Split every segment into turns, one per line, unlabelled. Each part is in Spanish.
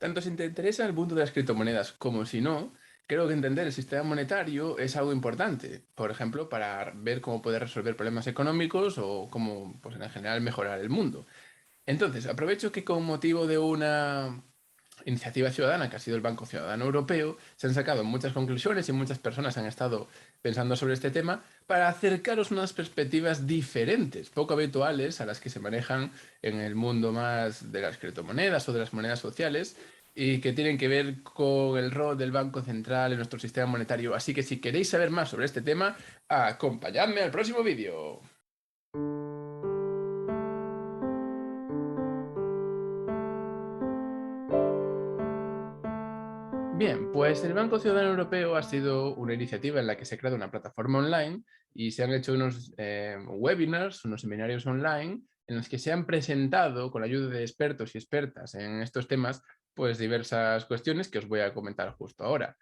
Tanto si te interesa el mundo de las criptomonedas como si no, creo que entender el sistema monetario es algo importante. Por ejemplo, para ver cómo poder resolver problemas económicos o cómo, pues en general, mejorar el mundo. Entonces, aprovecho que con motivo de una iniciativa ciudadana, que ha sido el Banco Ciudadano Europeo, se han sacado muchas conclusiones y muchas personas han estado pensando sobre este tema para acercaros unas perspectivas diferentes, poco habituales a las que se manejan en el mundo más de las criptomonedas o de las monedas sociales y que tienen que ver con el rol del Banco Central en nuestro sistema monetario. Así que si queréis saber más sobre este tema, acompañadme al próximo vídeo. Bien, pues el Banco Ciudadano Europeo ha sido una iniciativa en la que se ha creado una plataforma online y se han hecho unos webinars, unos seminarios online en los que se han presentado con la ayuda de expertos y expertas en estos temas, pues diversas cuestiones que os voy a comentar justo ahora.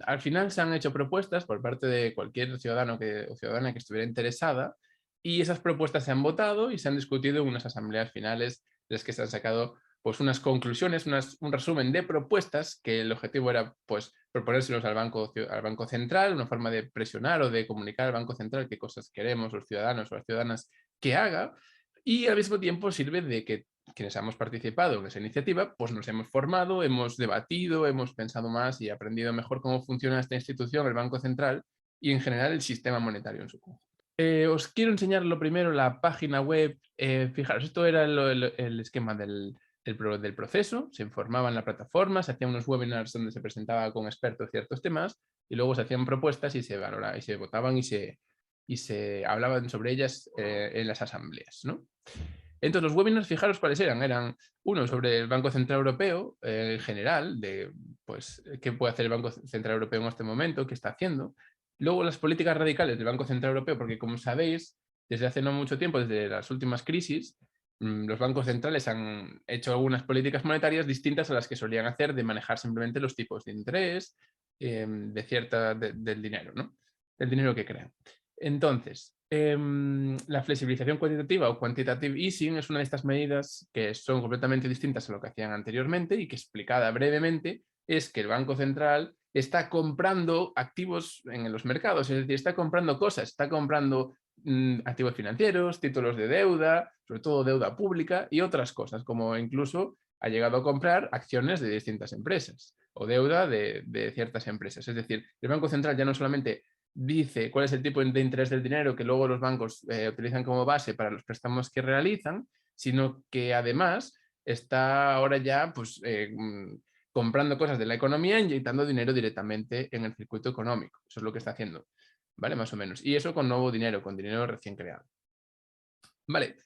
Al final se han hecho propuestas por parte de cualquier ciudadano o ciudadana que estuviera interesada y esas propuestas se han votado y se han discutido en unas asambleas finales de las que se han sacado pues unas conclusiones, un resumen de propuestas que el objetivo era pues proponérselos al banco Central, una forma de presionar o de comunicar al Banco Central qué cosas queremos los ciudadanos o las ciudadanas que haga, y al mismo tiempo sirve de que quienes hemos participado en esa iniciativa pues nos hemos formado, hemos debatido, hemos pensado más y aprendido mejor cómo funciona esta institución, el Banco Central, y en general el sistema monetario en su conjunto. Os quiero enseñar lo primero la página web. Fijaros, esto era el esquema del proceso, se informaba en la plataforma, se hacían unos webinars donde se presentaba con expertos ciertos temas y luego se hacían propuestas y se valoraban y se votaban y se hablaban sobre ellas en las asambleas, ¿no? Entonces, los webinars, fijaros cuáles eran. Eran uno sobre el Banco Central Europeo en general, de pues, qué puede hacer el Banco Central Europeo en este momento, qué está haciendo. Luego, las políticas radicales del Banco Central Europeo, porque como sabéis, desde hace no mucho tiempo, desde las últimas crisis, los bancos centrales han hecho algunas políticas monetarias distintas a las que solían hacer de manejar simplemente los tipos de interés del dinero, ¿no? Del dinero que crean. Entonces, la flexibilización cuantitativa o quantitative easing es una de estas medidas que son completamente distintas a lo que hacían anteriormente y que, explicada brevemente, es que el Banco Central está comprando activos en los mercados, es decir, está comprando cosas, está comprando activos financieros, títulos de deuda, sobre todo deuda pública y otras cosas, como incluso ha llegado a comprar acciones de distintas empresas o deuda de ciertas empresas. Es decir, el Banco Central ya no solamente dice cuál es el tipo de interés del dinero que luego los bancos utilizan como base para los préstamos que realizan, sino que además está ahora ya pues, comprando cosas de la economía e inyectando dinero directamente en el circuito económico. Eso es lo que está haciendo, ¿vale? Más o menos. Y eso con nuevo dinero, con dinero recién creado. Vale.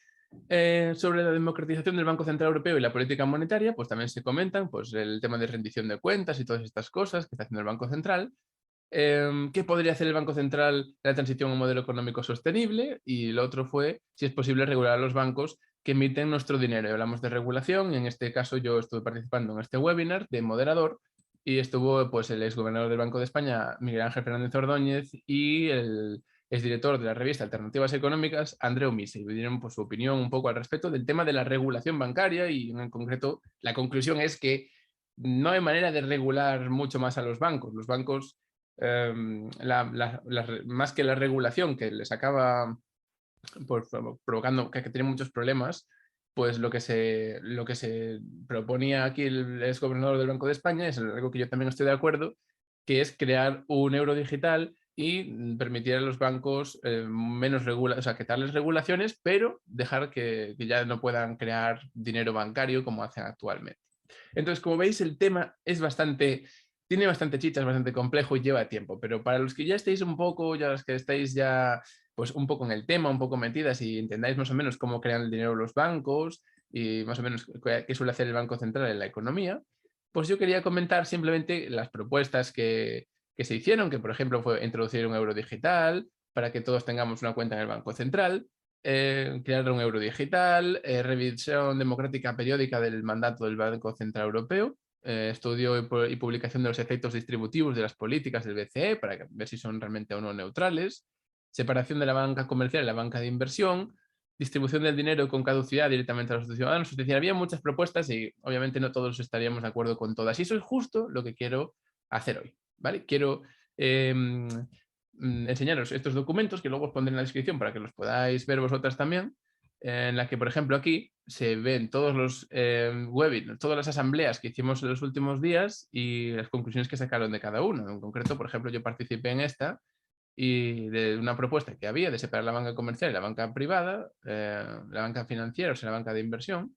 Sobre la democratización del Banco Central Europeo y la política monetaria, pues también se comentan pues, el tema de rendición de cuentas y todas estas cosas que está haciendo el Banco Central. ¿Qué podría hacer el Banco Central en la transición a un modelo económico sostenible? Y lo otro fue si es posible regular a los bancos que emiten nuestro dinero. Y hablamos de regulación, y en este caso yo estuve participando en este webinar de moderador y estuvo pues, el exgobernador del Banco de España, Miguel Ángel Fernández Ordóñez, y el exdirector de la revista Alternativas Económicas, Andreu Misa, y me dieron pues, su opinión un poco al respecto del tema de la regulación bancaria y en concreto la conclusión es que no hay manera de regular mucho más a los bancos. Los bancos más que la regulación que les acaba provocando que tienen muchos problemas, pues lo que se proponía aquí el exgobernador del Banco de España es algo que yo también estoy de acuerdo, que es crear un euro digital y permitir a los bancos o sea, quitarles regulaciones, pero dejar que ya no puedan crear dinero bancario como hacen actualmente. Entonces, como veis, el tema es tiene bastante chicha, es bastante complejo y lleva tiempo, pero para los que ya estéis un poco, ya los que estáis ya pues un poco en el tema, un poco metidas y entendáis más o menos cómo crean el dinero los bancos y más o menos qué suele hacer el Banco Central en la economía, pues yo quería comentar simplemente las propuestas que se hicieron, que por ejemplo fue introducir un euro digital para que todos tengamos una cuenta en el Banco Central, crear un euro digital, revisión democrática periódica del mandato del Banco Central Europeo, estudio y publicación de los efectos distributivos de las políticas del BCE para ver si son realmente o no neutrales, separación de la banca comercial y la banca de inversión, distribución del dinero con caducidad directamente a los ciudadanos. Es decir, había muchas propuestas y obviamente no todos estaríamos de acuerdo con todas. Y eso es justo lo que quiero hacer hoy, ¿vale? Quiero enseñaros estos documentos que luego os pondré en la descripción para que los podáis ver vosotras también, en la que, por ejemplo, aquí se ven todos los webinars, todas las asambleas que hicimos en los últimos días y las conclusiones que sacaron de cada uno. En concreto, por ejemplo, yo participé en esta y de una propuesta que había de separar la banca comercial y la banca privada, la banca financiera, o sea, la banca de inversión,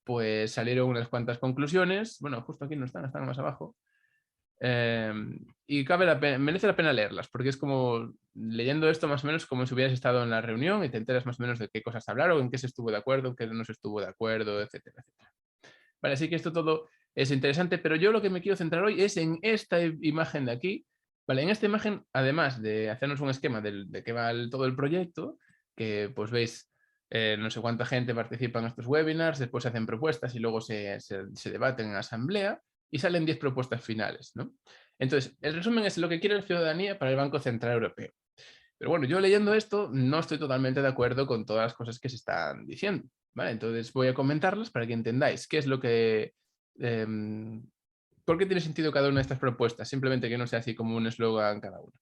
pues salieron unas cuantas conclusiones. Bueno, justo aquí no están, están más abajo. Y merece la pena leerlas, porque es como leyendo esto más o menos como si hubieras estado en la reunión y te enteras más o menos de qué cosas hablaron, en qué se estuvo de acuerdo, en qué no se estuvo de acuerdo, etcétera, etcétera. Vale, así que esto todo es interesante, pero yo lo que me quiero centrar hoy es en esta imagen de aquí. Vale, en esta imagen, además de hacernos un esquema de qué va todo el proyecto, que pues veis no sé cuánta gente participa en estos webinars, después se hacen propuestas y luego se debaten en asamblea y salen 10 propuestas finales, ¿no? Entonces, el resumen es lo que quiere la ciudadanía para el Banco Central Europeo. Pero bueno, yo leyendo esto no estoy totalmente de acuerdo con todas las cosas que se están diciendo, ¿vale? Entonces voy a comentarlas para que entendáis qué es lo que... ¿por qué tiene sentido cada una de estas propuestas? Simplemente que no sea así como un eslogan cada una.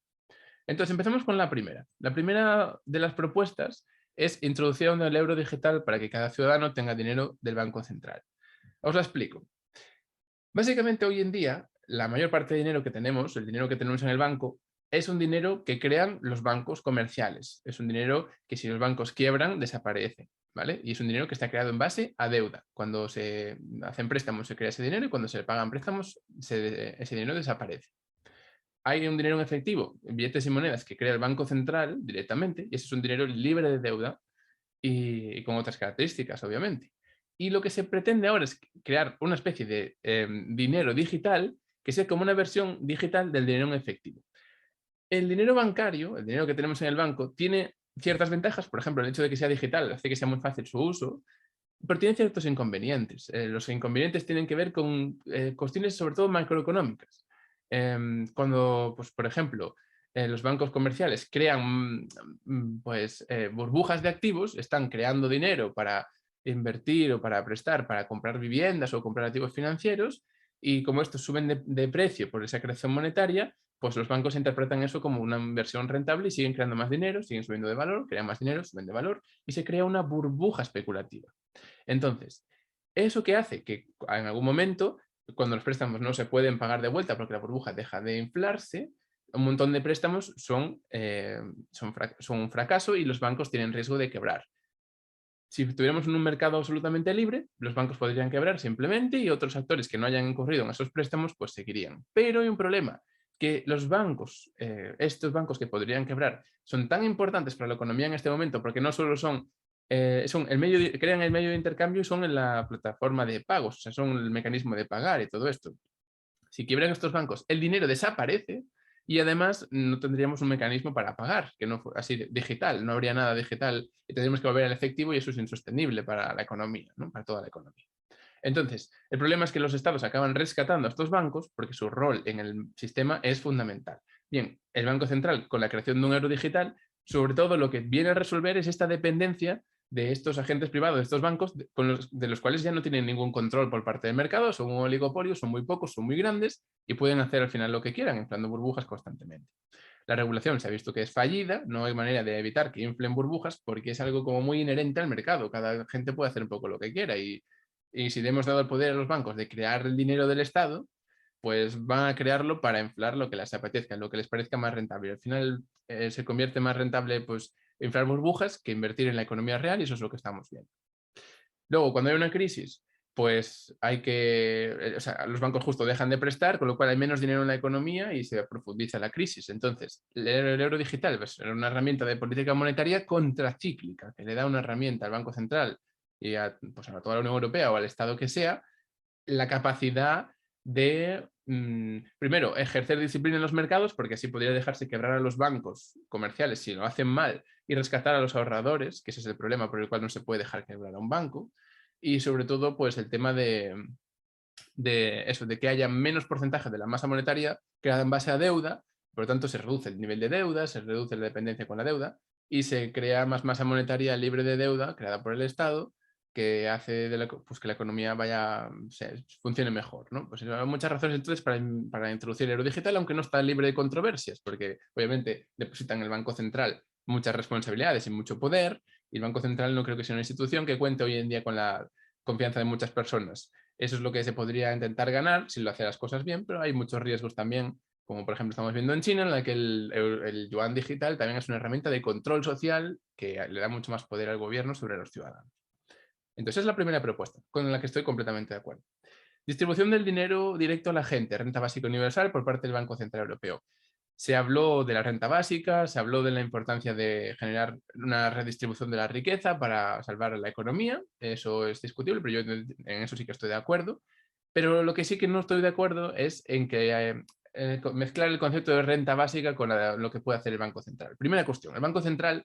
Entonces empezamos con la primera. La primera de las propuestas es introducción del euro digital para que cada ciudadano tenga dinero del Banco Central. Os la explico. Básicamente hoy en día, la mayor parte de dinero que tenemos, el dinero que tenemos en el banco, es un dinero que crean los bancos comerciales. Es un dinero que si los bancos quiebran, desaparece, ¿vale? Y es un dinero que está creado en base a deuda. Cuando se hacen préstamos se crea ese dinero y cuando se le pagan préstamos ese dinero desaparece. Hay un dinero en efectivo, billetes y monedas que crea el Banco Central directamente y ese es un dinero libre de deuda y con otras características, obviamente. Y lo que se pretende ahora es crear una especie de dinero digital que sea como una versión digital del dinero en efectivo. El dinero bancario, el dinero que tenemos en el banco, tiene ciertas ventajas, por ejemplo, el hecho de que sea digital hace que sea muy fácil su uso, pero tiene ciertos inconvenientes. Los inconvenientes tienen que ver con cuestiones sobre todo macroeconómicas. Cuando, pues, por ejemplo, los bancos comerciales crean pues, burbujas de activos, están creando dinero para invertir o para prestar, para comprar viviendas o comprar activos financieros, y como estos suben de precio por esa creación monetaria, pues los bancos interpretan eso como una inversión rentable y siguen creando más dinero, siguen subiendo de valor, crean más dinero, suben de valor, y se crea una burbuja especulativa. Entonces, ¿eso qué hace? Que en algún momento, cuando los préstamos no se pueden pagar de vuelta porque la burbuja deja de inflarse, un montón de préstamos son un fracaso y los bancos tienen riesgo de quebrar. Si tuviéramos un mercado absolutamente libre, los bancos podrían quebrar simplemente y otros actores que no hayan incurrido en esos préstamos, pues seguirían. Pero hay un problema, que los bancos, estos bancos que podrían quebrar, son tan importantes para la economía en este momento porque no solo son crean el medio de intercambio y son en la plataforma de pagos, o sea, son el mecanismo de pagar y todo esto. Si quiebran estos bancos, el dinero desaparece y además no tendríamos un mecanismo para pagar, que no fue así digital, no habría nada digital y tendríamos que volver al efectivo y eso es insostenible para la economía, ¿no? Para toda la economía. Entonces, el problema es que los estados acaban rescatando a estos bancos porque su rol en el sistema es fundamental. Bien, el Banco Central, con la creación de un euro digital, sobre todo lo que viene a resolver es esta dependencia de estos agentes privados, de estos bancos, de los cuales ya no tienen ningún control por parte del mercado, son un oligopolio, son muy pocos, son muy grandes y pueden hacer al final lo que quieran, inflando burbujas constantemente. La regulación se ha visto que es fallida, no hay manera de evitar que inflen burbujas porque es algo como muy inherente al mercado, cada gente puede hacer un poco lo que quiera y si le hemos dado el poder a los bancos de crear el dinero del Estado, pues van a crearlo para inflar lo que les apetezca, lo que les parezca más rentable. Al final se convierte más rentable pues, inflar burbujas que invertir en la economía real y eso es lo que estamos viendo. Luego, cuando hay una crisis, pues hay que, o sea, los bancos justo dejan de prestar, con lo cual hay menos dinero en la economía y se profundiza la crisis. Entonces, el euro digital va a ser una herramienta de política monetaria contracíclica, que le da una herramienta al Banco Central y pues a toda la Unión Europea o al Estado que sea, la capacidad de, primero, ejercer disciplina en los mercados, porque así podría dejarse quebrar a los bancos comerciales si lo hacen mal y rescatar a los ahorradores, que ese es el problema por el cual no se puede dejar quebrar a un banco. Y sobre todo, pues el tema de que haya menos porcentaje de la masa monetaria creada en base a deuda, por lo tanto se reduce el nivel de deuda, se reduce la dependencia con la deuda, y se crea más masa monetaria libre de deuda creada por el Estado que hace pues que la economía funcione mejor, ¿no? Pues hay muchas razones entonces para introducir el euro digital, aunque no está libre de controversias, porque obviamente depositan en el Banco Central muchas responsabilidades y mucho poder, y el Banco Central no creo que sea una institución que cuente hoy en día con la confianza de muchas personas. Eso es lo que se podría intentar ganar si lo hace las cosas bien, pero hay muchos riesgos también, como por ejemplo estamos viendo en China, en la que el yuan digital también es una herramienta de control social que le da mucho más poder al gobierno sobre los ciudadanos. Entonces es la primera propuesta, con la que estoy completamente de acuerdo. Distribución del dinero directo a la gente, renta básica universal por parte del Banco Central Europeo. Se habló de la renta básica, se habló de la importancia de generar una redistribución de la riqueza para salvar la economía, eso es discutible, pero yo en eso sí que estoy de acuerdo. Pero lo que sí que no estoy de acuerdo es en que mezclar el concepto de renta básica con lo que puede hacer el Banco Central. Primera cuestión, el Banco Central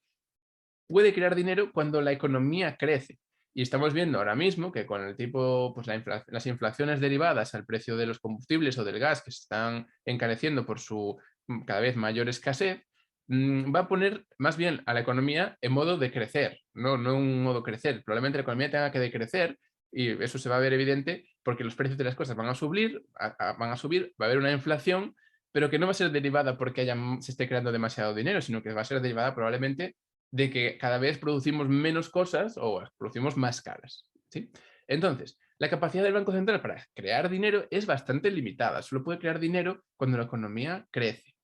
puede crear dinero cuando la economía crece. Y estamos viendo ahora mismo que con el tipo, pues las inflaciones derivadas al precio de los combustibles o del gas que se están encareciendo por su cada vez mayor escasez, va a poner más bien a la economía en modo de crecer, no un modo crecer. Probablemente la economía tenga que decrecer y eso se va a ver evidente porque los precios de las cosas van a subir, va a haber una inflación, pero que no va a ser derivada porque se esté creando demasiado dinero, sino que va a ser derivada probablemente de que cada vez producimos menos cosas o producimos más caras, ¿sí? Entonces, la capacidad del Banco Central para crear dinero es bastante limitada. Solo puede crear dinero cuando la economía crece,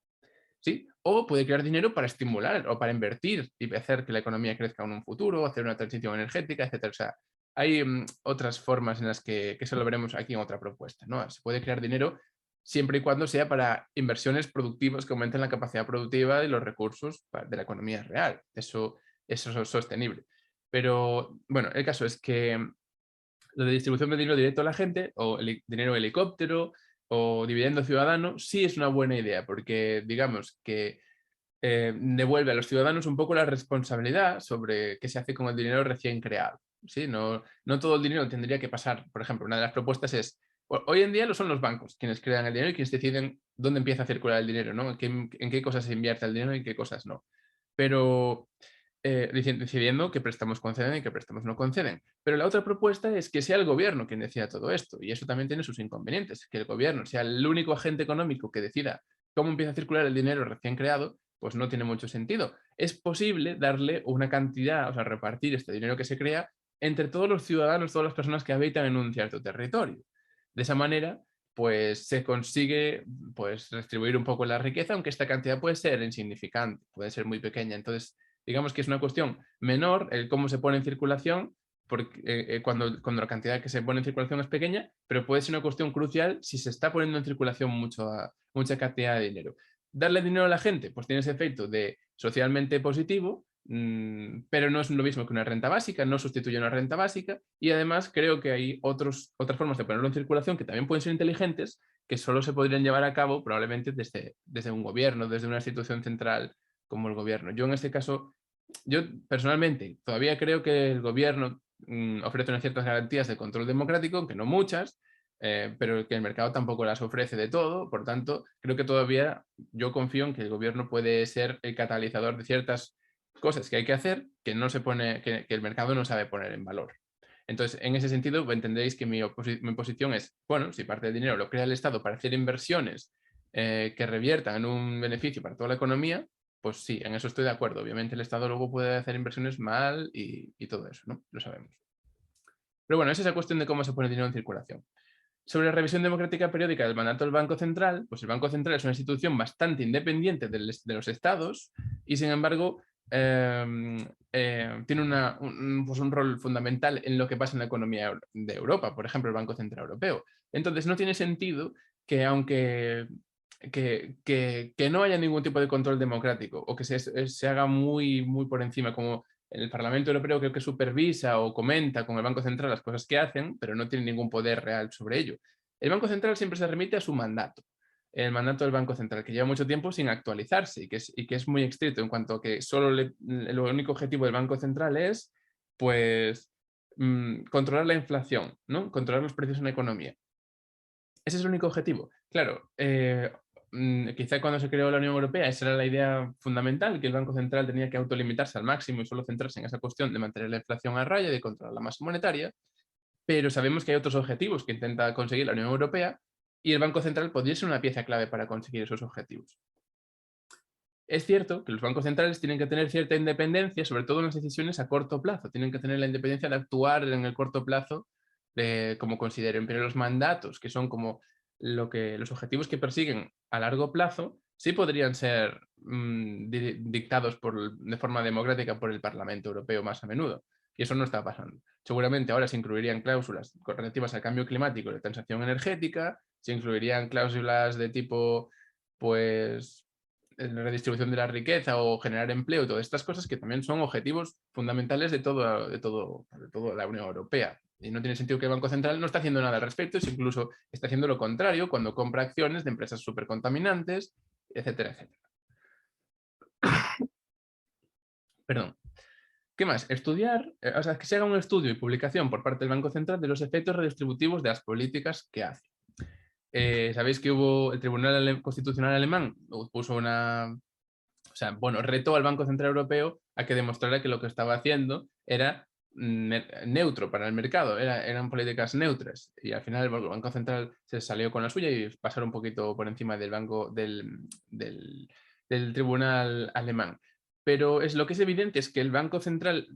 ¿sí? O puede crear dinero para estimular o para invertir y hacer que la economía crezca en un futuro, hacer una transición energética, etcétera. O sea, hay otras formas en las que eso lo veremos aquí en otra propuesta, ¿no? Se puede crear dinero siempre y cuando sea para inversiones productivas que aumenten la capacidad productiva y los recursos de la economía real. Eso es sostenible. Pero, bueno, el caso es que lo de distribución de dinero directo a la gente, o el dinero helicóptero, o dividendo ciudadano, sí es una buena idea, porque digamos que devuelve a los ciudadanos un poco la responsabilidad sobre qué se hace con el dinero recién creado. ¿Sí? No todo el dinero tendría que pasar. Por ejemplo, una de las propuestas es, hoy en día lo son los bancos quienes crean el dinero y quienes deciden dónde empieza a circular el dinero, ¿no? En qué cosas se invierte el dinero y en qué cosas no. Pero decidiendo qué préstamos conceden y qué préstamos no conceden. Pero la otra propuesta es que sea el gobierno quien decida todo esto, y eso también tiene sus inconvenientes, que el gobierno sea el único agente económico que decida cómo empieza a circular el dinero recién creado, pues no tiene mucho sentido. Es posible darle una cantidad, o sea, repartir este dinero que se crea entre todos los ciudadanos, todas las personas que habitan en un cierto territorio. De esa manera, pues se consigue pues distribuir un poco la riqueza, aunque esta cantidad puede ser insignificante, puede ser muy pequeña. Entonces, digamos que es una cuestión menor el cómo se pone en circulación, porque, cuando la cantidad que se pone en circulación es pequeña, pero puede ser una cuestión crucial si se está poniendo en circulación mucha cantidad de dinero. Darle dinero a la gente, pues tiene ese efecto de socialmente positivo, pero no es lo mismo que una renta básica, no sustituye una renta básica, y además creo que hay otras formas de ponerlo en circulación que también pueden ser inteligentes, que solo se podrían llevar a cabo probablemente desde un gobierno, desde una institución central como el gobierno. Yo en este caso, yo personalmente todavía creo que el gobierno ofrece unas ciertas garantías de control democrático, aunque no muchas, pero que el mercado tampoco las ofrece de todo. Por tanto, creo que todavía yo confío en que el gobierno puede ser el catalizador de ciertas cosas que hay que hacer que no se pone, que el mercado no sabe poner en valor. Entonces, en ese sentido, entenderéis que mi posición es, bueno, si parte del dinero lo crea el Estado para hacer inversiones que reviertan en un beneficio para toda la economía, pues sí, en eso estoy de acuerdo. Obviamente el Estado luego puede hacer inversiones mal y todo eso, ¿no? Lo sabemos. Pero bueno, esa es la cuestión de cómo se pone el dinero en circulación. Sobre la revisión democrática periódica del mandato del Banco Central, pues el Banco Central es una institución bastante independiente de los estados y, sin embargo, tiene pues un rol fundamental en lo que pasa en la economía de Europa, por ejemplo, el Banco Central Europeo. Entonces, no tiene sentido que aunque que no haya ningún tipo de control democrático o que se haga muy por encima, como el Parlamento Europeo creo que supervisa o comenta con el Banco Central las cosas que hacen, pero no tiene ningún poder real sobre ello. El Banco Central siempre se remite a su mandato, el mandato del Banco Central, que lleva mucho tiempo sin actualizarse y que es muy estricto en cuanto a que solo el único objetivo del Banco Central es pues controlar la inflación, ¿no? Controlar los precios en la economía. Ese es el único objetivo. Claro, quizá cuando se creó la Unión Europea esa era la idea fundamental, que el Banco Central tenía que autolimitarse al máximo y solo centrarse en esa cuestión de mantener la inflación a raya y de controlar la masa monetaria, pero sabemos que hay otros objetivos que intenta conseguir la Unión Europea y el Banco Central podría ser una pieza clave para conseguir esos objetivos. Es cierto que los bancos centrales tienen que tener cierta independencia, sobre todo en las decisiones a corto plazo. Tienen que tener la independencia de actuar en el corto plazo como consideren, pero los mandatos, que son como los objetivos que persiguen a largo plazo, sí podrían ser dictados de forma democrática por el Parlamento Europeo más a menudo. Y eso no está pasando. Seguramente ahora se incluirían cláusulas relativas al cambio climático y la transición energética, se incluirían cláusulas de tipo, pues, la redistribución de la riqueza o generar empleo, todas estas cosas que también son objetivos fundamentales de toda la Unión Europea. Y no tiene sentido que el Banco Central no está haciendo nada al respecto, es incluso está haciendo lo contrario cuando compra acciones de empresas súper contaminantes, etcétera, etcétera. Perdón. ¿Qué más? Estudiar, o sea, que se haga un estudio y publicación por parte del Banco Central de los efectos redistributivos de las políticas que hace. Sabéis que el Tribunal Constitucional Alemán puso retó al Banco Central Europeo a que demostrara que lo que estaba haciendo era neutro para el mercado, eran políticas neutras. Y al final el Banco Central se salió con la suya y pasaron un poquito por encima del Tribunal Alemán. Pero lo que es evidente es que el Banco Central,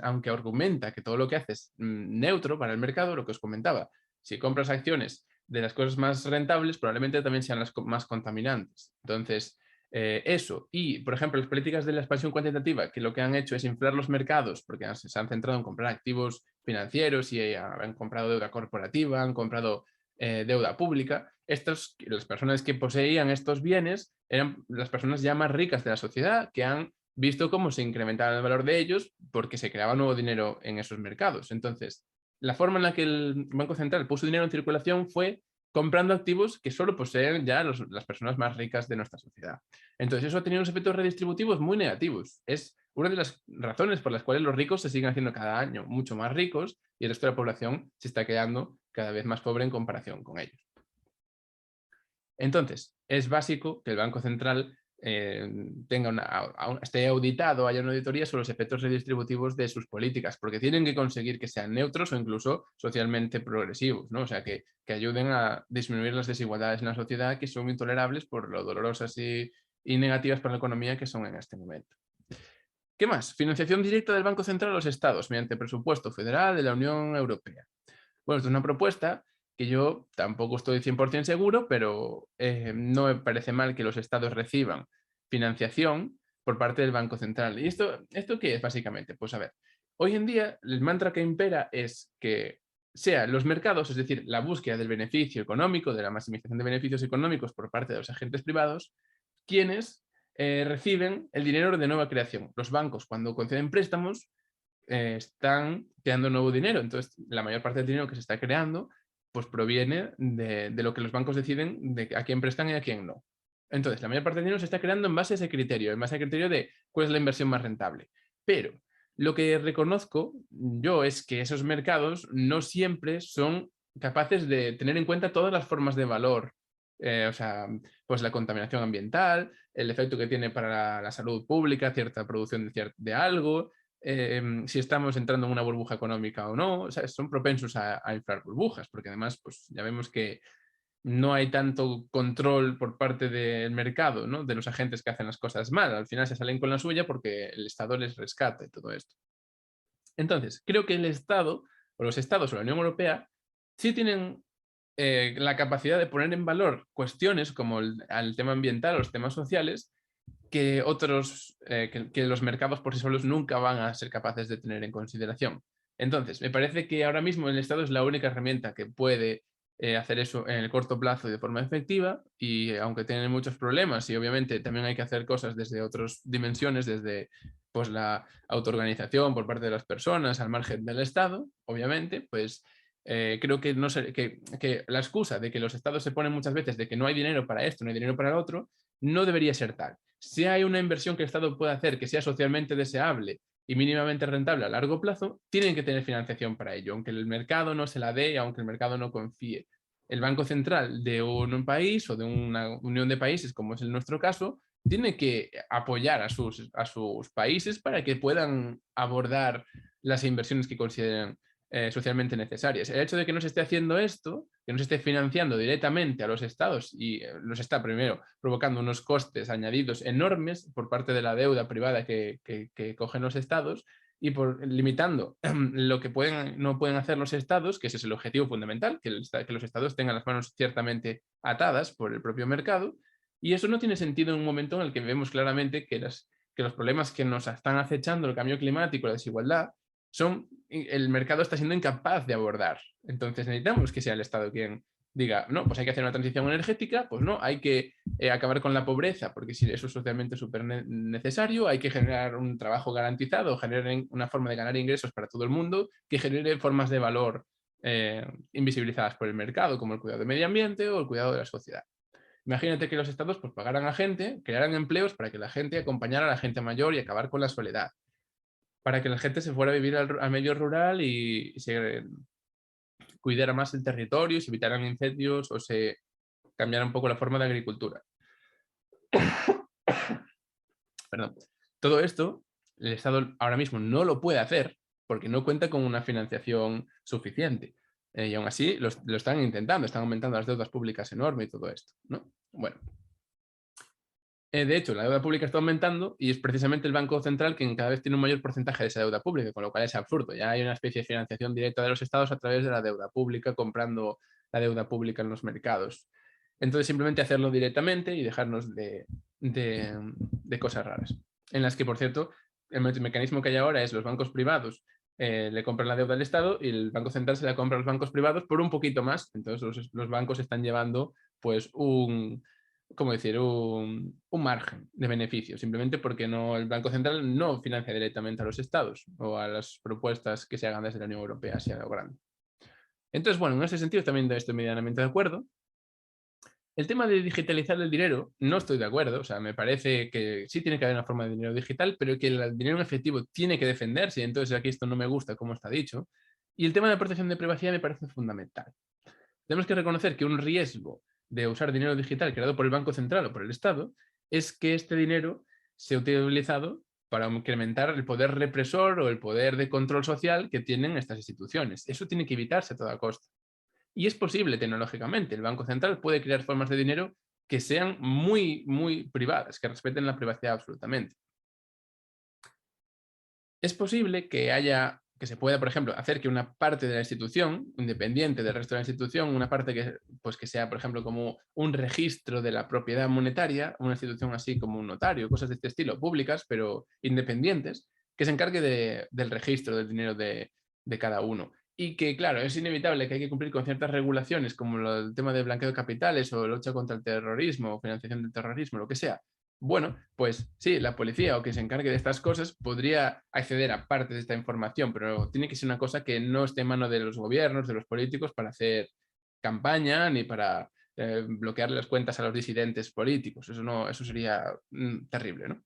aunque argumenta que todo lo que hace es neutro para el mercado, lo que os comentaba, si compras acciones de las cosas más rentables, probablemente también sean las más contaminantes. Entonces, eso, y por ejemplo las políticas de la expansión cuantitativa, que lo que han hecho es inflar los mercados porque se han centrado en comprar activos financieros y han comprado deuda corporativa, han comprado deuda pública. Las personas que poseían estos bienes eran las personas ya más ricas de la sociedad que han visto cómo se incrementaba el valor de ellos porque se creaba nuevo dinero en esos mercados. Entonces, la forma en la que el Banco Central puso dinero en circulación fue comprando activos que solo poseen ya las personas más ricas de nuestra sociedad. Entonces eso ha tenido unos efectos redistributivos muy negativos. Es una de las razones por las cuales los ricos se siguen haciendo cada año mucho más ricos y el resto de la población se está quedando cada vez más pobre en comparación con ellos. Entonces, es básico que el Banco Central esté auditado, haya una auditoría sobre los efectos redistributivos de sus políticas, porque tienen que conseguir que sean neutros o incluso socialmente progresivos, ¿no? O sea, que ayuden a disminuir las desigualdades en la sociedad que son intolerables por lo dolorosas y negativas para la economía que son en este momento. ¿Qué más? Financiación directa del Banco Central a los estados mediante presupuesto federal de la Unión Europea. Bueno, esto es una propuesta que yo tampoco estoy 100% seguro, pero no me parece mal que los estados reciban financiación por parte del Banco Central. ¿Y esto qué es básicamente? Pues a ver, hoy en día el mantra que impera es que sean los mercados, es decir, la búsqueda del beneficio económico, de la maximización de beneficios económicos por parte de los agentes privados, quienes reciben el dinero de nueva creación. Los bancos, cuando conceden préstamos, están creando nuevo dinero. Entonces, la mayor parte del dinero que se está creando pues proviene de lo que los bancos deciden de a quién prestan y a quién no. Entonces, la mayor parte del dinero se está creando en base a ese criterio, en base al criterio de cuál es la inversión más rentable. Pero lo que reconozco yo es que esos mercados no siempre son capaces de tener en cuenta todas las formas de valor, o sea, pues la contaminación ambiental, el efecto que tiene para la salud pública, cierta producción de algo, si estamos entrando en una burbuja económica o no, o sea, son propensos a inflar burbujas, porque además pues, ya vemos que no hay tanto control por parte del mercado, ¿no? De los agentes que hacen las cosas mal. Al final se salen con la suya porque el Estado les rescata y todo esto. Entonces, creo que el Estado, o los Estados o la Unión Europea, sí tienen la capacidad de poner en valor cuestiones como el tema ambiental o los temas sociales que que los mercados por sí solos nunca van a ser capaces de tener en consideración. Entonces, me parece que ahora mismo el Estado es la única herramienta que puede hacer eso en el corto plazo y de forma efectiva, y aunque tienen muchos problemas y obviamente también hay que hacer cosas desde otras dimensiones, desde pues, la autoorganización por parte de las personas al margen del Estado, obviamente, pues creo que, no sé, que la excusa de que los estados se ponen muchas veces de que no hay dinero para esto, no hay dinero para lo otro, no debería ser tal. Si hay una inversión que el Estado puede hacer que sea socialmente deseable y mínimamente rentable a largo plazo, tienen que tener financiación para ello, aunque el mercado no se la dé y aunque el mercado no confíe. el Banco Central de un país o de una unión de países, como es el nuestro caso, tiene que apoyar a sus países para que puedan abordar las inversiones que consideren socialmente necesarias. El hecho de que no se esté haciendo esto, que no se esté financiando directamente a los estados y los está primero provocando unos costes añadidos enormes por parte de la deuda privada que cogen los estados y por limitando lo que no pueden hacer los estados, que ese es el objetivo fundamental, que los estados tengan las manos ciertamente atadas por el propio mercado, y eso no tiene sentido en un momento en el que vemos claramente que los problemas que nos están acechando, el cambio climático, la desigualdad, el mercado está siendo incapaz de abordar. Entonces necesitamos que sea el Estado quien diga, no, pues hay que hacer una transición energética, pues no, hay que acabar con la pobreza, porque si eso es socialmente súper necesario, hay que generar un trabajo garantizado, generar una forma de ganar ingresos para todo el mundo, que genere formas de valor invisibilizadas por el mercado, como el cuidado del medio ambiente o el cuidado de la sociedad. Imagínate que los estados pues, pagaran a gente, crearan empleos para que la gente acompañara a la gente mayor y acabar con la soledad, para que la gente se fuera a vivir al medio rural y se cuidara más el territorio, se evitaran incendios o se cambiara un poco la forma de agricultura. Perdón. Todo esto, el Estado ahora mismo no lo puede hacer porque no cuenta con una financiación suficiente. Y aún así lo están intentando, están aumentando las deudas públicas enormes y todo esto, ¿no? Bueno, de hecho, la deuda pública está aumentando y es precisamente el Banco Central quien cada vez tiene un mayor porcentaje de esa deuda pública, con lo cual es absurdo. Ya hay una especie de financiación directa de los estados a través de la deuda pública, comprando la deuda pública en los mercados. Entonces, simplemente hacerlo directamente y dejarnos de cosas raras. En las que, por cierto, el mecanismo que hay ahora es los bancos privados le compran la deuda al Estado y el Banco Central se la compra a los bancos privados por un poquito más. Entonces, los bancos están llevando pues ¿cómo decir? Un margen de beneficio, simplemente porque el Banco Central no financia directamente a los estados o a las propuestas que se hagan desde la Unión Europea hacia lo grande. Entonces, bueno, en ese sentido también estoy medianamente de acuerdo. El tema de digitalizar el dinero, no estoy de acuerdo, o sea, me parece que sí tiene que haber una forma de dinero digital, pero que el dinero en efectivo tiene que defenderse, y entonces aquí esto no me gusta como está dicho. Y el tema de la protección de privacidad me parece fundamental. Tenemos que reconocer que un riesgo de usar dinero digital creado por el Banco Central o por el Estado es que este dinero sea utilizado para incrementar el poder represor o el poder de control social que tienen estas instituciones. Eso tiene que evitarse a toda costa. Y es posible tecnológicamente. El Banco Central puede crear formas de dinero que sean muy, muy privadas, que respeten la privacidad absolutamente. Es posible que se pueda, por ejemplo, hacer que una parte de la institución, independiente del resto de la institución, una parte que sea, por ejemplo, como un registro de la propiedad monetaria, una institución así como un notario, cosas de este estilo, públicas, pero independientes, que se encargue del registro del dinero de cada uno. Y que, claro, es inevitable que hay que cumplir con ciertas regulaciones, como el tema de blanqueo de capitales o lucha contra el terrorismo o financiación del terrorismo, lo que sea, bueno, pues sí, la policía o que se encargue de estas cosas podría acceder a parte de esta información, pero tiene que ser una cosa que no esté en mano de los gobiernos, de los políticos para hacer campaña ni para bloquear las cuentas a los disidentes políticos. Eso sería terrible, ¿no?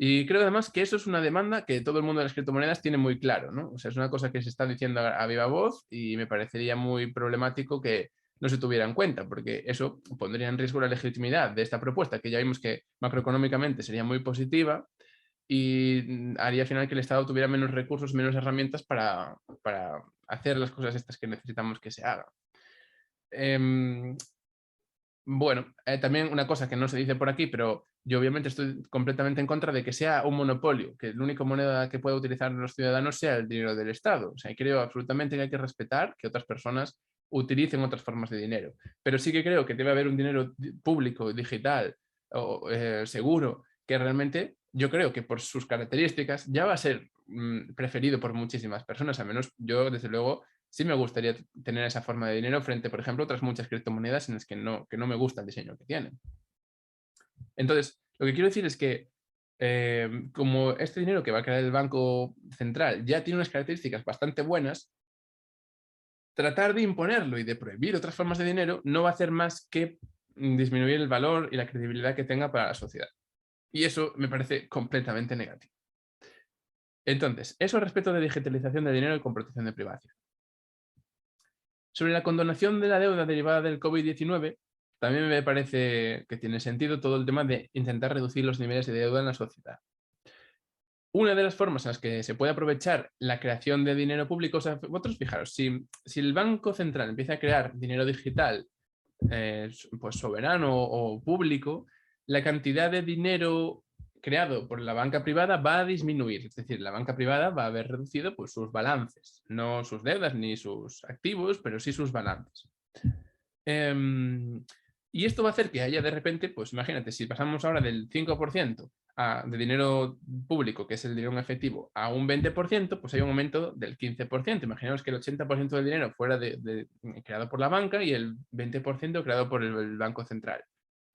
Y creo además que eso es una demanda que todo el mundo de las criptomonedas tiene muy claro, ¿no? O sea, es una cosa que se está diciendo a viva voz y me parecería muy problemático que no se tuviera en cuenta, porque eso pondría en riesgo la legitimidad de esta propuesta, que ya vimos que macroeconómicamente sería muy positiva y haría al final que el Estado tuviera menos recursos, menos herramientas para hacer las cosas estas que necesitamos que se hagan. Bueno, también una cosa que no se dice por aquí, pero yo obviamente estoy completamente en contra de que sea un monopolio, que la única moneda que pueda utilizar los ciudadanos sea el dinero del Estado. O sea, creo absolutamente que hay que respetar que otras personas utilicen otras formas de dinero. Pero sí que creo que debe haber un dinero público, digital o seguro, que realmente yo creo que por sus características ya va a ser preferido por muchísimas personas. Al menos yo, desde luego, sí me gustaría tener esa forma de dinero frente, por ejemplo, a otras muchas criptomonedas en las que no me gusta el diseño que tienen. Entonces, lo que quiero decir es que como este dinero que va a crear el Banco Central ya tiene unas características bastante buenas, tratar de imponerlo y de prohibir otras formas de dinero no va a hacer más que disminuir el valor y la credibilidad que tenga para la sociedad. Y eso me parece completamente negativo. Entonces, eso respecto de digitalización de dinero y con protección de privacidad. Sobre la condonación de la deuda derivada del COVID-19, también me parece que tiene sentido todo el tema de intentar reducir los niveles de deuda en la sociedad. Una de las formas en las que se puede aprovechar la creación de dinero público, o sea, vosotros fijaros, si el Banco Central empieza a crear dinero digital pues soberano o público, la cantidad de dinero creado por la banca privada va a disminuir. Es decir, la banca privada va a haber reducido pues, sus balances, no sus deudas ni sus activos, pero sí sus balances. Y esto va a hacer que haya de repente, pues imagínate, si pasamos ahora del 5% de dinero público, que es el dinero en efectivo, a un 20%, pues hay un aumento del 15%. Imaginaos que el 80% del dinero fuera creado por la banca y el 20% creado por el Banco Central.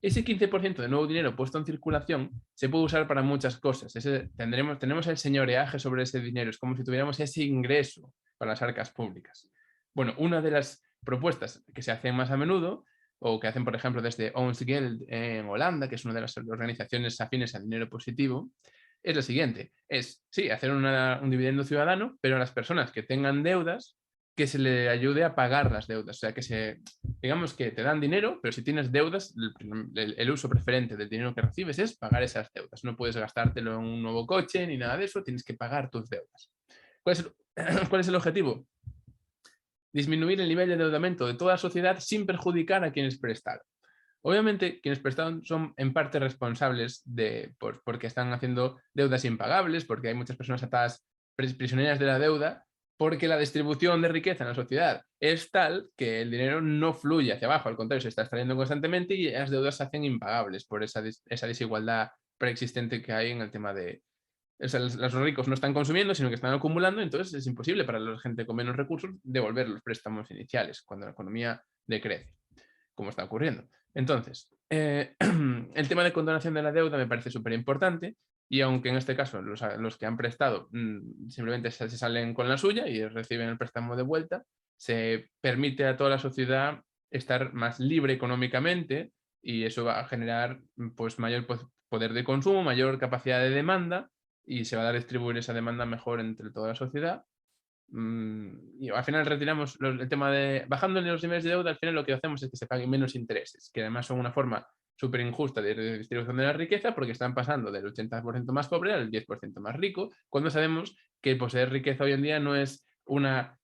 Ese 15% de nuevo dinero puesto en circulación se puede usar para muchas cosas. Tenemos el señoreaje sobre ese dinero, es como si tuviéramos ese ingreso para las arcas públicas. Bueno, una de las propuestas que se hacen más a menudo, o que hacen, por ejemplo, desde Ons Geld en Holanda, que es una de las organizaciones afines al dinero positivo, es la siguiente. Sí, hacer un dividendo ciudadano, pero a las personas que tengan deudas, que se le ayude a pagar las deudas. O sea, digamos que te dan dinero, pero si tienes deudas, el uso preferente del dinero que recibes es pagar esas deudas. No puedes gastártelo en un nuevo coche ni nada de eso, tienes que pagar tus deudas. ¿Cuál es el objetivo? Disminuir el nivel de endeudamiento de toda la sociedad sin perjudicar a quienes prestaron. Obviamente, quienes prestaron son en parte responsables porque están haciendo deudas impagables, porque hay muchas personas atadas prisioneras de la deuda, porque la distribución de riqueza en la sociedad es tal que el dinero no fluye hacia abajo, al contrario, se está extrayendo constantemente y las deudas se hacen impagables por esa desigualdad preexistente que hay en el tema de, o sea, los ricos no están consumiendo, sino que están acumulando, entonces es imposible para la gente con menos recursos devolver los préstamos iniciales cuando la economía decrece, como está ocurriendo. Entonces, el tema de condonación de la deuda me parece súper importante y aunque en este caso los que han prestado simplemente se salen con la suya y reciben el préstamo de vuelta, se permite a toda la sociedad estar más libre económicamente y eso va a generar pues, mayor poder de consumo, mayor capacidad de demanda y se va a distribuir esa demanda mejor entre toda la sociedad. Y al final retiramos el tema de bajando los niveles de deuda, al final lo que hacemos es que se paguen menos intereses, que además son una forma súper injusta de distribución de la riqueza porque están pasando del 80% más pobre al 10% más rico, cuando sabemos que poseer riqueza hoy en día no es una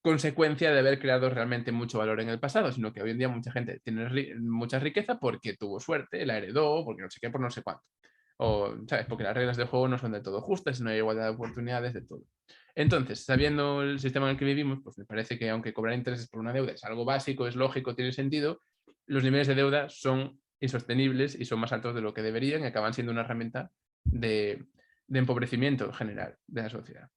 consecuencia de haber creado realmente mucho valor en el pasado, sino que hoy en día mucha gente tiene mucha riqueza porque tuvo suerte, la heredó, porque no sé qué, por no sé cuánto. O, ¿sabes? Porque las reglas del juego no son de todo justas, no hay igualdad de oportunidades de todo. Entonces, sabiendo el sistema en el que vivimos, pues me parece que aunque cobrar intereses por una deuda es algo básico, es lógico, tiene sentido, los niveles de deuda son insostenibles y son más altos de lo que deberían y acaban siendo una herramienta de empobrecimiento general de la sociedad.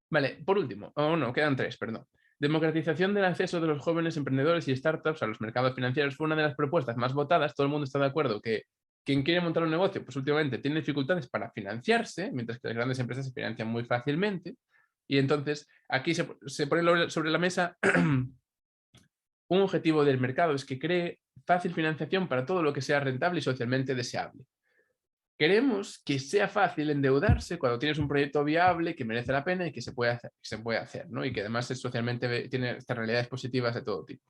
Vale, por último, no, quedan tres, perdón. Democratización del acceso de los jóvenes emprendedores y startups a los mercados financieros fue una de las propuestas más votadas. Todo el mundo está de acuerdo que quien quiere montar un negocio, pues últimamente tiene dificultades para financiarse, mientras que las grandes empresas se financian muy fácilmente. Y entonces aquí se pone sobre la mesa un objetivo del mercado, es que cree fácil financiación para todo lo que sea rentable y socialmente deseable. Queremos que sea fácil endeudarse cuando tienes un proyecto viable que merece la pena y que se puede hacer, ¿no? Y que además es socialmente tiene estas realidades positivas de todo tipo.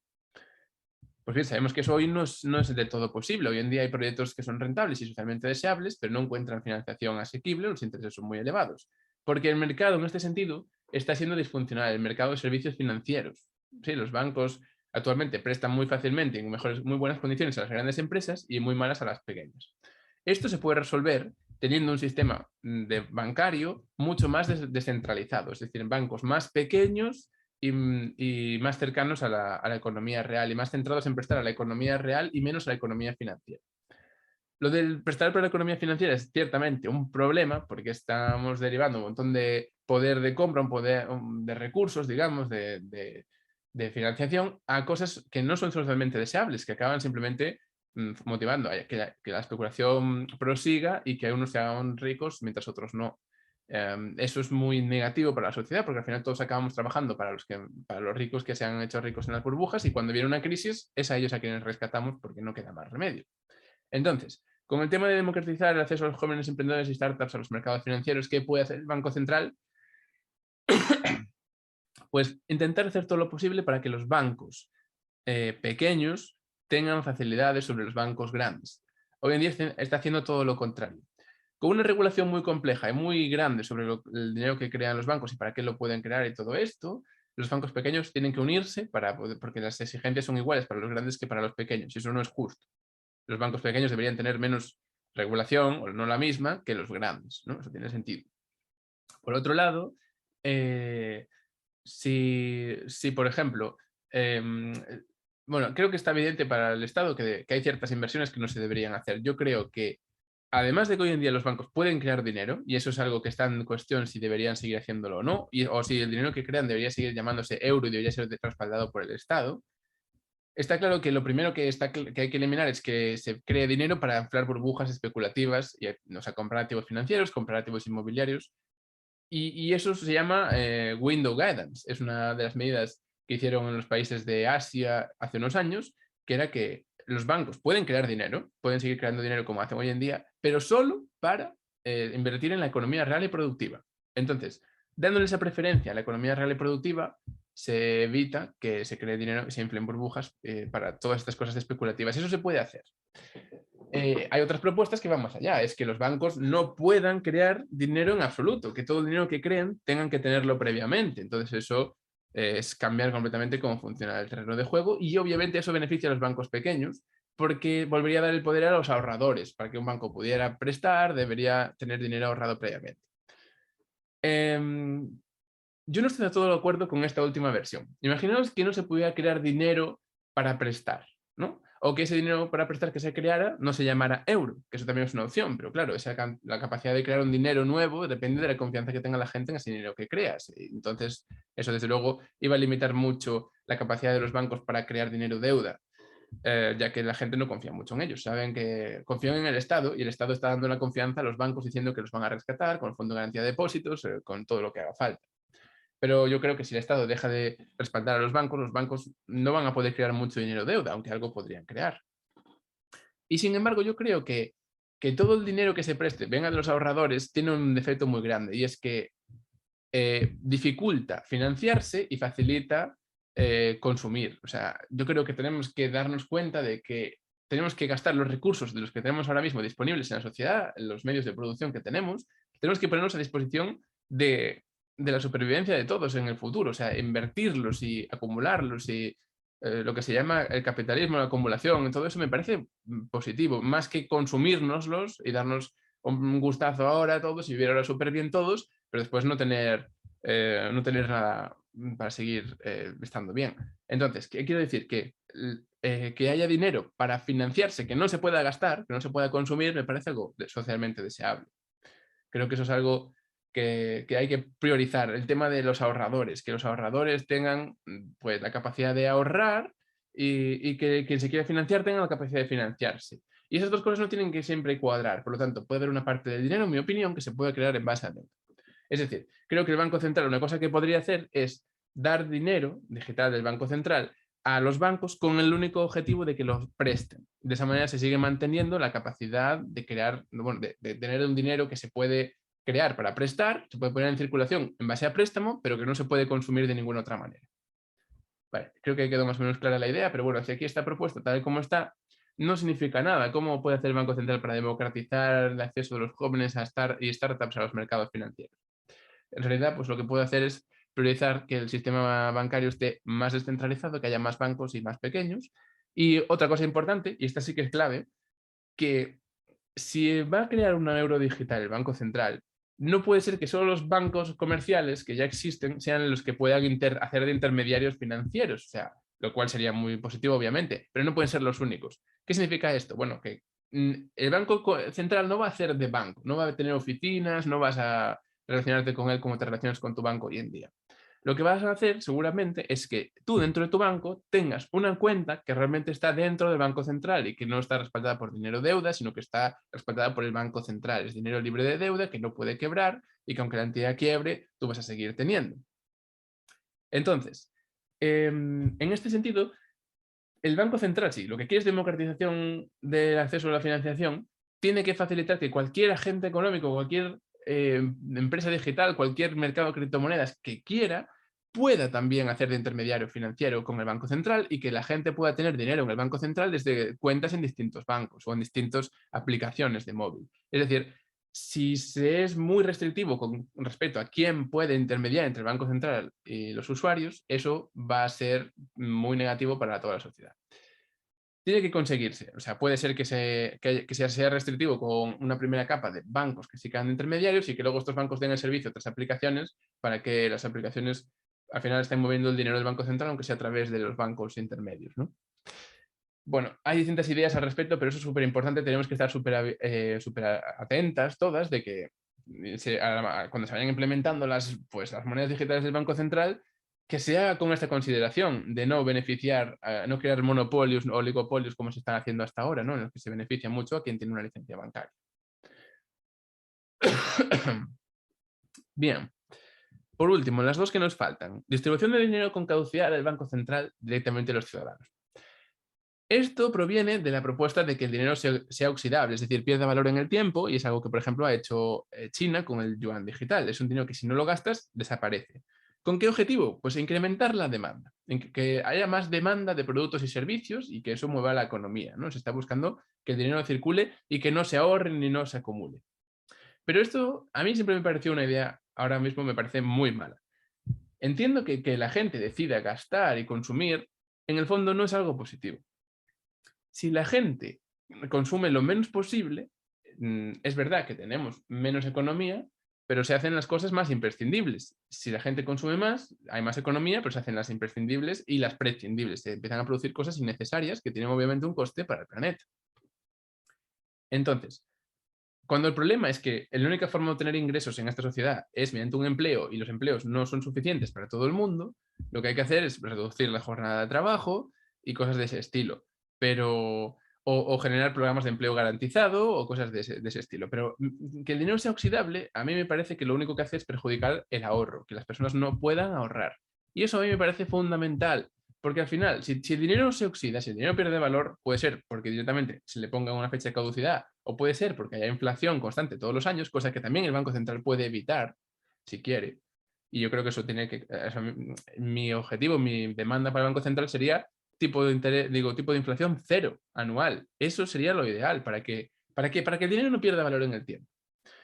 Pues bien, sabemos que eso hoy no es de todo posible. Hoy en día hay proyectos que son rentables y socialmente deseables, pero no encuentran financiación asequible, los intereses son muy elevados. Porque el mercado, en este sentido, está siendo disfuncional, el mercado de servicios financieros. Sí, los bancos actualmente prestan muy fácilmente en muy buenas condiciones a las grandes empresas y muy malas a las pequeñas. Esto se puede resolver teniendo un sistema bancario mucho más descentralizado, es decir, en bancos más pequeños y más cercanos a la economía real y más centrados en prestar a la economía real y menos a la economía financiera. Lo del prestar para la economía financiera es ciertamente un problema porque estamos derivando un montón de poder de compra, un poder de recursos, digamos, de financiación a cosas que no son socialmente deseables, que acaban simplemente motivando a que la especulación prosiga y que unos se hagan ricos mientras otros no. Eso es muy negativo para la sociedad porque al final todos acabamos trabajando para los ricos que se han hecho ricos en las burbujas y cuando viene una crisis es a ellos a quienes rescatamos porque no queda más remedio. Entonces, con el tema de democratizar el acceso a los jóvenes emprendedores y startups a los mercados financieros, ¿qué puede hacer el Banco Central? Pues intentar hacer todo lo posible para que los bancos pequeños tengan facilidades sobre los bancos grandes. Hoy en día está haciendo todo lo contrario. Con una regulación muy compleja y muy grande sobre el dinero que crean los bancos y para qué lo pueden crear y todo esto, los bancos pequeños tienen que unirse porque las exigencias son iguales para los grandes que para los pequeños, y eso no es justo. Los bancos pequeños deberían tener menos regulación, o no la misma, que los grandes, ¿no? Eso tiene sentido. Por otro lado, si por ejemplo, bueno, creo que está evidente para el Estado que hay ciertas inversiones que no se deberían hacer. Yo creo que, además de que hoy en día los bancos pueden crear dinero, y eso es algo que está en cuestión si deberían seguir haciéndolo o no, o si el dinero que crean debería seguir llamándose euro y debería ser respaldado por el Estado, está claro que lo primero que hay que eliminar es que se cree dinero para inflar burbujas especulativas, o sea, comprar activos financieros, comprar activos inmobiliarios, y eso se llama window guidance. Es una de las medidas que hicieron en los países de Asia hace unos años, que era que los bancos pueden crear dinero, pueden seguir creando dinero como hacen hoy en día, pero solo para invertir en la economía real y productiva. Entonces, dándole esa preferencia a la economía real y productiva, se evita que se cree dinero, que se inflen burbujas para todas estas cosas especulativas. Eso se puede hacer. Hay otras propuestas que van más allá, es que los bancos no puedan crear dinero en absoluto, que todo el dinero que creen tengan que tenerlo previamente. Entonces eso es cambiar completamente cómo funciona el terreno de juego, y obviamente eso beneficia a los bancos pequeños porque volvería a dar el poder a los ahorradores. Para que un banco pudiera prestar, debería tener dinero ahorrado previamente. Yo no estoy de todo de acuerdo con esta última versión. Imaginaos que no se pudiera crear dinero para prestar, ¿no? O que ese dinero para prestar que se creara no se llamara euro, que eso también es una opción, pero claro, la capacidad de crear un dinero nuevo depende de la confianza que tenga la gente en ese dinero que creas. Entonces, eso desde luego iba a limitar mucho la capacidad de los bancos para crear dinero deuda, ya que la gente no confía mucho en ellos. Saben que confían en el Estado, y el Estado está dando la confianza a los bancos diciendo que los van a rescatar con el Fondo de Garantía de Depósitos, con todo lo que haga falta. Pero yo creo que si el Estado deja de respaldar a los bancos no van a poder crear mucho dinero deuda, aunque algo podrían crear. Y sin embargo, yo creo que todo el dinero que se preste venga de los ahorradores tiene un defecto muy grande, y es que dificulta financiarse y facilita consumir. O sea, yo creo que tenemos que darnos cuenta de que tenemos que gastar los recursos de los que tenemos ahora mismo disponibles en la sociedad, en los medios de producción que tenemos que ponernos a disposición de la supervivencia de todos en el futuro. O sea, invertirlos y acumularlos y lo que se llama el capitalismo, la acumulación, todo eso me parece positivo, más que consumírnoslos y darnos un gustazo ahora a todos y vivir ahora súper bien todos, pero después no tener nada para seguir estando bien. Entonces, ¿qué quiero decir? Que haya dinero para financiarse, que no se pueda gastar, que no se pueda consumir, me parece algo socialmente deseable. Creo que eso es algo que hay que priorizar. El tema de los ahorradores, que los ahorradores tengan pues, la capacidad de ahorrar, y que quien se quiera financiar tenga la capacidad de financiarse. Y esas dos cosas no tienen que siempre cuadrar. Por lo tanto, puede haber una parte del dinero, en mi opinión, que se puede crear en base a deuda. Es decir, creo que el Banco Central, una cosa que podría hacer es dar dinero digital del Banco Central a los bancos con el único objetivo de que los presten. De esa manera se sigue manteniendo la capacidad de crear, bueno, de tener un dinero que se puede crear para prestar, se puede poner en circulación en base a préstamo, pero que no se puede consumir de ninguna otra manera. Vale, creo que quedó más o menos clara la idea, pero bueno, si aquí está propuesta tal y como está, no significa nada. ¿Cómo puede hacer el Banco Central para democratizar el acceso de los jóvenes a y startups a los mercados financieros? En realidad, pues lo que puede hacer es priorizar que el sistema bancario esté más descentralizado, que haya más bancos y más pequeños. Y otra cosa importante, y esta sí que es clave, que si va a crear un euro digital el Banco Central, no puede ser que solo los bancos comerciales que ya existen sean los que puedan hacer de intermediarios financieros, o sea, lo cual sería muy positivo, obviamente, pero no pueden ser los únicos. ¿Qué significa esto? Bueno, que el Banco Central no va a hacer de banco, no va a tener oficinas, no vas a relacionarte con él como te relacionas con tu banco hoy en día. Lo que vas a hacer seguramente es que tú dentro de tu banco tengas una cuenta que realmente está dentro del Banco Central y que no está respaldada por dinero deuda, sino que está respaldada por el Banco Central. Es dinero libre de deuda que no puede quebrar y que aunque la entidad quiebre, tú vas a seguir teniendo. Entonces, en este sentido, el Banco Central, sí, lo que quiere es democratización del acceso a la financiación, tiene que facilitar que cualquier agente económico, cualquier empresa digital, cualquier mercado de criptomonedas que quiera, pueda también hacer de intermediario financiero con el Banco Central y que la gente pueda tener dinero en el Banco Central desde cuentas en distintos bancos o en distintas aplicaciones de móvil. Es decir, si se es muy restrictivo con respecto a quién puede intermediar entre el Banco Central y los usuarios, eso va a ser muy negativo para toda la sociedad. Tiene que conseguirse, o sea, puede ser que sea restrictivo con una primera capa de bancos que sí quedan intermediarios y que luego estos bancos den el servicio a otras aplicaciones para que las aplicaciones al final estén moviendo el dinero del Banco Central, aunque sea a través de los bancos intermedios, ¿no? Bueno, hay distintas ideas al respecto, pero eso es súper importante, tenemos que estar súper atentas todas de que cuando se vayan implementando las monedas digitales del Banco Central, que se haga con esta consideración de no beneficiar, no crear monopolios o oligopolios como se están haciendo hasta ahora, ¿no? En los que se beneficia mucho a quien tiene una licencia bancaria. Bien. Por último, las dos que nos faltan. Distribución de dinero con caducidad del Banco Central directamente a los ciudadanos. Esto proviene de la propuesta de que el dinero sea oxidable, es decir, pierda valor en el tiempo, y es algo que, por ejemplo, ha hecho China con el yuan digital. Es un dinero que si no lo gastas, desaparece. ¿Con qué objetivo? Pues incrementar la demanda, que haya más demanda de productos y servicios y que eso mueva la economía, ¿no? Se está buscando que el dinero circule y que no se ahorre ni no se acumule. Pero esto a mí siempre me pareció una idea, ahora mismo me parece muy mala. Entiendo que la gente decida gastar y consumir, en el fondo no es algo positivo. Si la gente consume lo menos posible, es verdad que tenemos menos economía, pero se hacen las cosas más imprescindibles. Si la gente consume más, hay más economía, pero se hacen las imprescindibles y las prescindibles. Se empiezan a producir cosas innecesarias que tienen obviamente un coste para el planeta. Entonces, cuando el problema es que la única forma de obtener ingresos en esta sociedad es mediante un empleo y los empleos no son suficientes para todo el mundo, lo que hay que hacer es reducir la jornada de trabajo y cosas de ese estilo. Pero, o generar programas de empleo garantizado o cosas de ese estilo. Pero que el dinero sea oxidable, a mí me parece que lo único que hace es perjudicar el ahorro, que las personas no puedan ahorrar. Y eso a mí me parece fundamental. Porque al final, si el dinero se oxida, si el dinero pierde valor, puede ser porque directamente se le ponga una fecha de caducidad, o puede ser porque haya inflación constante todos los años, cosa que también el Banco Central puede evitar, si quiere. Y yo creo que eso tiene que... mi objetivo, mi demanda para el Banco Central sería tipo de interés, tipo de inflación cero anual. Eso sería lo ideal para que el dinero no pierda valor en el tiempo.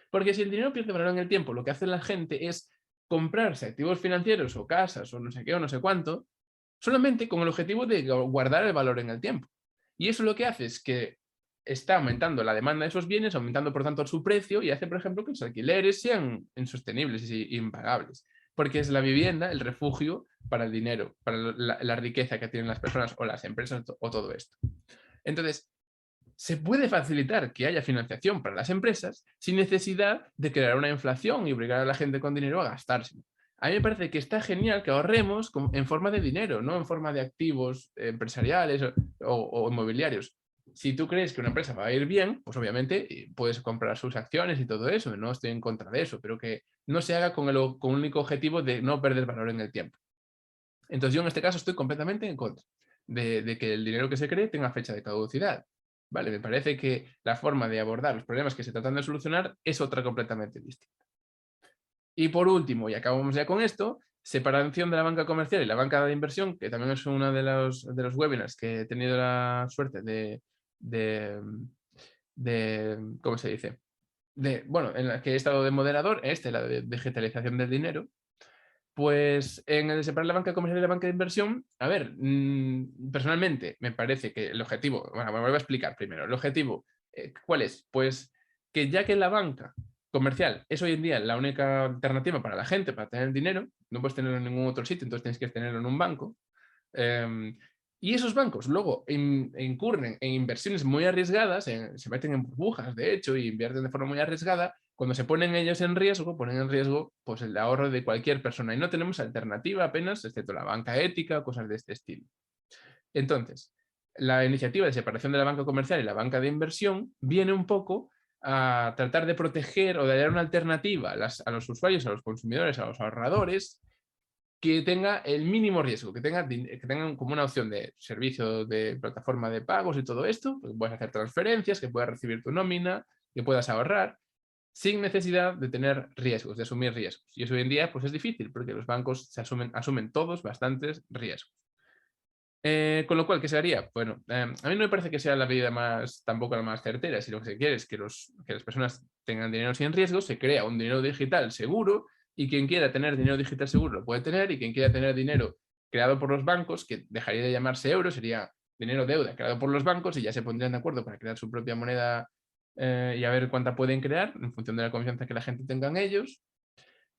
Porque si el dinero pierde valor en el tiempo, lo que hace la gente es comprarse activos financieros o casas o no sé qué o no sé cuánto, solamente con el objetivo de guardar el valor en el tiempo. Y eso lo que hace es que está aumentando la demanda de esos bienes, aumentando por tanto su precio y hace, por ejemplo, que los alquileres sean insostenibles e impagables. Porque es la vivienda el refugio para el dinero, para la riqueza que tienen las personas o las empresas o todo esto. Entonces, se puede facilitar que haya financiación para las empresas sin necesidad de crear una inflación y obligar a la gente con dinero a gastárselo. A mí me parece que está genial que ahorremos en forma de dinero, no en forma de activos empresariales o inmobiliarios. Si tú crees que una empresa va a ir bien, pues obviamente puedes comprar sus acciones y todo eso, no estoy en contra de eso, pero que no se haga con el único objetivo de no perder valor en el tiempo. Entonces yo en este caso estoy completamente en contra de que el dinero que se cree tenga fecha de caducidad. Vale, me parece que la forma de abordar los problemas que se tratan de solucionar es otra completamente distinta. Y por último, y acabamos ya con esto, separación de la banca comercial y la banca de inversión, que también es uno de los webinars que he tenido la suerte ¿cómo se dice? Bueno, en la que he estado de moderador, la de digitalización del dinero. Pues en el de separar la banca comercial y la banca de inversión, a ver, personalmente me parece que el objetivo, bueno, me voy a explicar primero, el objetivo, ¿cuál es? Pues que ya que la banca comercial es hoy en día la única alternativa para la gente, para tener dinero, no puedes tenerlo en ningún otro sitio, entonces tienes que tenerlo en un banco. Y esos bancos luego incurren en inversiones muy arriesgadas, se meten en burbujas, de hecho, y invierten de forma muy arriesgada. Cuando se ponen ellos en riesgo, ponen en riesgo pues, el ahorro de cualquier persona. Y no tenemos alternativa apenas, excepto la banca ética o cosas de este estilo. Entonces, la iniciativa de separación de la banca comercial y la banca de inversión viene un poco a tratar de proteger o de dar una alternativa a los usuarios, a los consumidores, a los ahorradores, que tenga el mínimo riesgo, que tengan como una opción de servicio de plataforma de pagos y todo esto, pues puedes hacer transferencias, que puedas recibir tu nómina, que puedas ahorrar, sin necesidad de tener riesgos, de asumir riesgos. Y eso hoy en día pues, es difícil porque los bancos asumen todos bastantes riesgos. Con lo cual, ¿qué se haría? Bueno, a mí no me parece que sea la medida tampoco la más certera. Si lo que se quiere es que las personas tengan dinero sin riesgo, se crea un dinero digital seguro y quien quiera tener dinero digital seguro lo puede tener y quien quiera tener dinero creado por los bancos, que dejaría de llamarse euro, sería dinero deuda creado por los bancos y ya se pondrían de acuerdo para crear su propia moneda y a ver cuánta pueden crear en función de la confianza que la gente tenga en ellos.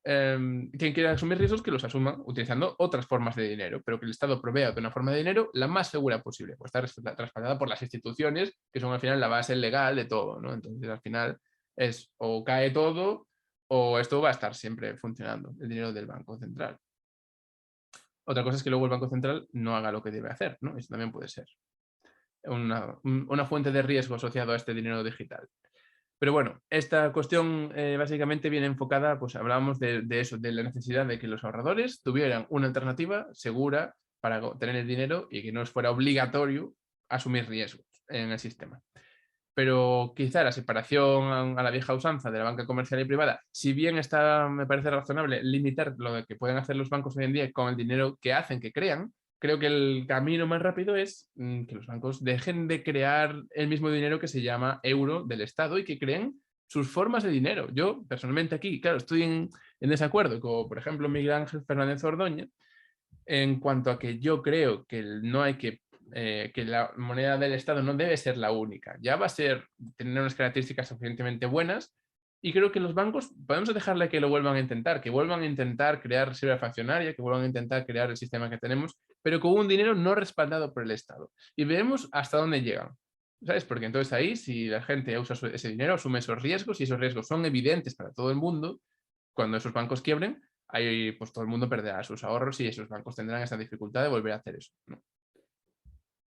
Quien quiera asumir riesgos que los asuma utilizando otras formas de dinero, pero que el Estado provea de una forma de dinero la más segura posible, pues está respaldada por las instituciones, que son al final la base legal de todo, ¿no? Entonces al final es o cae todo o esto va a estar siempre funcionando, el dinero del Banco Central. Otra cosa es que luego el Banco Central no haga lo que debe hacer, ¿no? Eso también puede ser una fuente de riesgo asociado a este dinero digital. Pero bueno, esta cuestión básicamente viene enfocada, pues hablábamos de eso, de la necesidad de que los ahorradores tuvieran una alternativa segura para tener el dinero y que no fuera obligatorio asumir riesgos en el sistema. Pero quizá la separación a la vieja usanza de la banca comercial y privada, si bien me parece razonable limitar lo que pueden hacer los bancos hoy en día con el dinero que hacen, que crean, creo que el camino más rápido es que los bancos dejen de crear el mismo dinero que se llama euro del Estado y que creen sus formas de dinero. Yo, personalmente aquí, claro, estoy en desacuerdo con, por ejemplo, Miguel Ángel Fernández Ordoña, en cuanto a que yo creo que no hay que la moneda del Estado no debe ser la única. Ya va a tener unas características suficientemente buenas y creo que los bancos podemos dejarle que lo vuelvan a intentar, que vuelvan a intentar crear reserva fraccionaria, que vuelvan a intentar crear el sistema que tenemos, pero con un dinero no respaldado por el Estado. Y veremos hasta dónde llegan. ¿Sabes? Porque entonces ahí, si la gente usa ese dinero, asume esos riesgos y esos riesgos son evidentes para todo el mundo, cuando esos bancos quiebren, ahí pues todo el mundo perderá sus ahorros y esos bancos tendrán esa dificultad de volver a hacer eso, ¿no?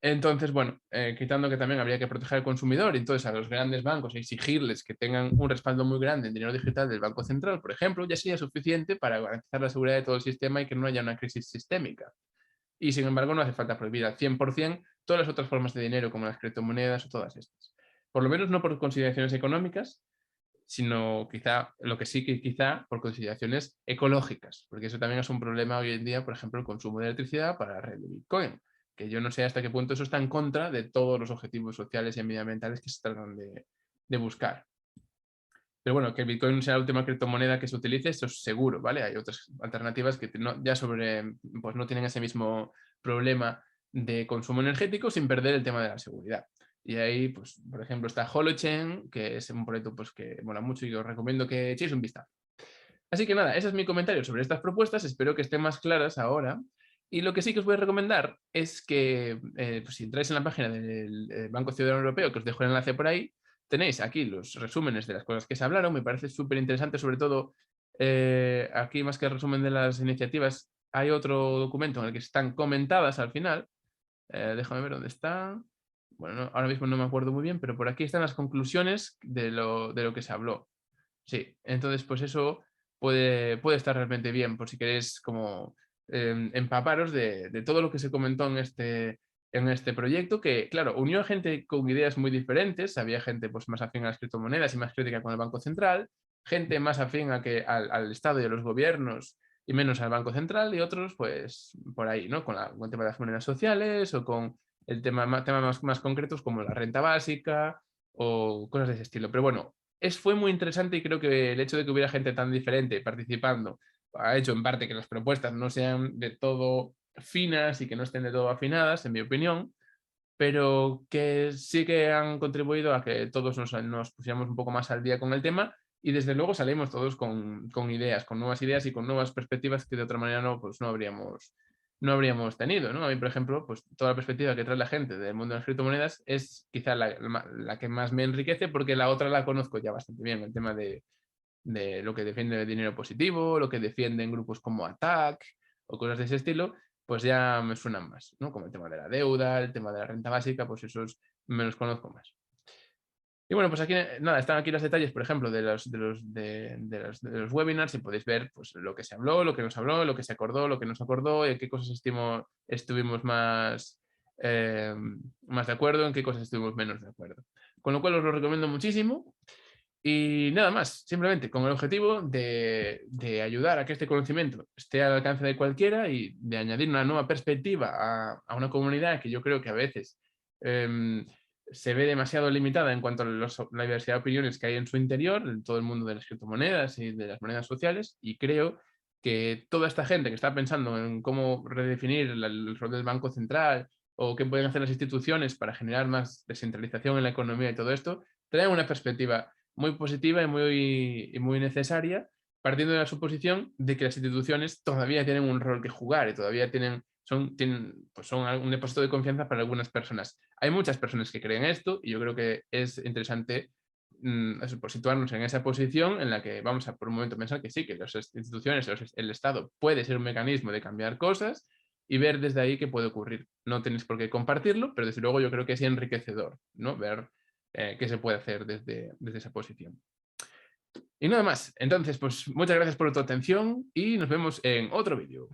Entonces, bueno, quitando que también habría que proteger al consumidor y entonces a los grandes bancos exigirles que tengan un respaldo muy grande en dinero digital del Banco Central, por ejemplo, ya sería suficiente para garantizar la seguridad de todo el sistema y que no haya una crisis sistémica. Y sin embargo, no hace falta prohibir al 100% todas las otras formas de dinero, como las criptomonedas o todas estas. Por lo menos no por consideraciones económicas, sino quizá, lo que sí que quizá por consideraciones ecológicas, porque eso también es un problema hoy en día, por ejemplo, el consumo de electricidad para la red de Bitcoin, que yo no sé hasta qué punto eso está en contra de todos los objetivos sociales y medioambientales que se tratan de buscar. Pero bueno, que el Bitcoin sea la última criptomoneda que se utilice, eso es seguro, ¿vale? Hay otras alternativas que pues no tienen ese mismo problema de consumo energético sin perder el tema de la seguridad. Y ahí, pues, por ejemplo, está Holochain, que es un proyecto pues, que mola mucho y que os recomiendo que echéis un vistazo. Así que nada, ese es mi comentario sobre estas propuestas. Espero que estén más claras ahora. Y lo que sí que os voy a recomendar es que, pues, si entráis en la página del Banco Ciudadano Europeo, que os dejo el enlace por ahí, tenéis aquí los resúmenes de las cosas que se hablaron. Me parece súper interesante, sobre todo, aquí más que el resumen de las iniciativas, hay otro documento en el que están comentadas al final. Déjame ver dónde está. Bueno, ahora mismo no me acuerdo muy bien, pero por aquí están las conclusiones de lo que se habló. Sí, entonces pues eso puede estar realmente bien por si queréis como empaparos de todo lo que se comentó en este proyecto, que claro, unió a gente con ideas muy diferentes. Había gente pues más afín a las criptomonedas y más crítica con el Banco Central, gente más afín al Estado y a los gobiernos y menos al Banco Central, y otros pues por ahí, ¿no? Con el tema de las monedas sociales o con temas más concretos como la renta básica o cosas de ese estilo. Pero bueno, fue muy interesante y creo que el hecho de que hubiera gente tan diferente participando ha hecho en parte que las propuestas no sean de todo finas y que no estén de todo afinadas, en mi opinión, pero que sí que han contribuido a que todos nos pusiéramos un poco más al día con el tema y desde luego salimos todos con ideas, con nuevas ideas y con nuevas perspectivas que de otra manera pues no habríamos tenido, ¿no? A mí, por ejemplo, pues toda la perspectiva que trae la gente del mundo de las criptomonedas es quizá la que más me enriquece porque la otra la conozco ya bastante bien, el tema de lo que defiende el dinero positivo, lo que defienden grupos como ATAC o cosas de ese estilo, pues ya me suenan más, ¿no? Como el tema de la deuda, el tema de la renta básica, pues esos me los conozco más. Y bueno, pues aquí, nada, están aquí los detalles, por ejemplo, de los webinars y podéis ver pues, lo que se habló, lo que nos habló, lo que se acordó, lo que nos acordó, en qué cosas estuvimos más de acuerdo, en qué cosas estuvimos menos de acuerdo. Con lo cual os lo recomiendo muchísimo. Y nada más, simplemente con el objetivo de ayudar a que este conocimiento esté al alcance de cualquiera y de añadir una nueva perspectiva a una comunidad que yo creo que a veces em, se ve demasiado limitada en cuanto a la diversidad de opiniones que hay en su interior, en todo el mundo de las criptomonedas y de las monedas sociales, y creo que toda esta gente que está pensando en cómo redefinir el rol del Banco Central o qué pueden hacer las instituciones para generar más descentralización en la economía y todo esto, traen una perspectiva muy positiva y muy necesaria, partiendo de la suposición de que las instituciones todavía tienen un rol que jugar y todavía pues son un depósito de confianza para algunas personas. Hay muchas personas que creen esto y yo creo que es interesante pues situarnos en esa posición en la que vamos a por un momento pensar que sí, que las instituciones, el Estado puede ser un mecanismo de cambiar cosas y ver desde ahí qué puede ocurrir. No tenéis por qué compartirlo, pero desde luego yo creo que es enriquecedor, ¿no? Ver qué se puede hacer desde esa posición. Y nada más. Entonces, pues muchas gracias por tu atención y nos vemos en otro vídeo.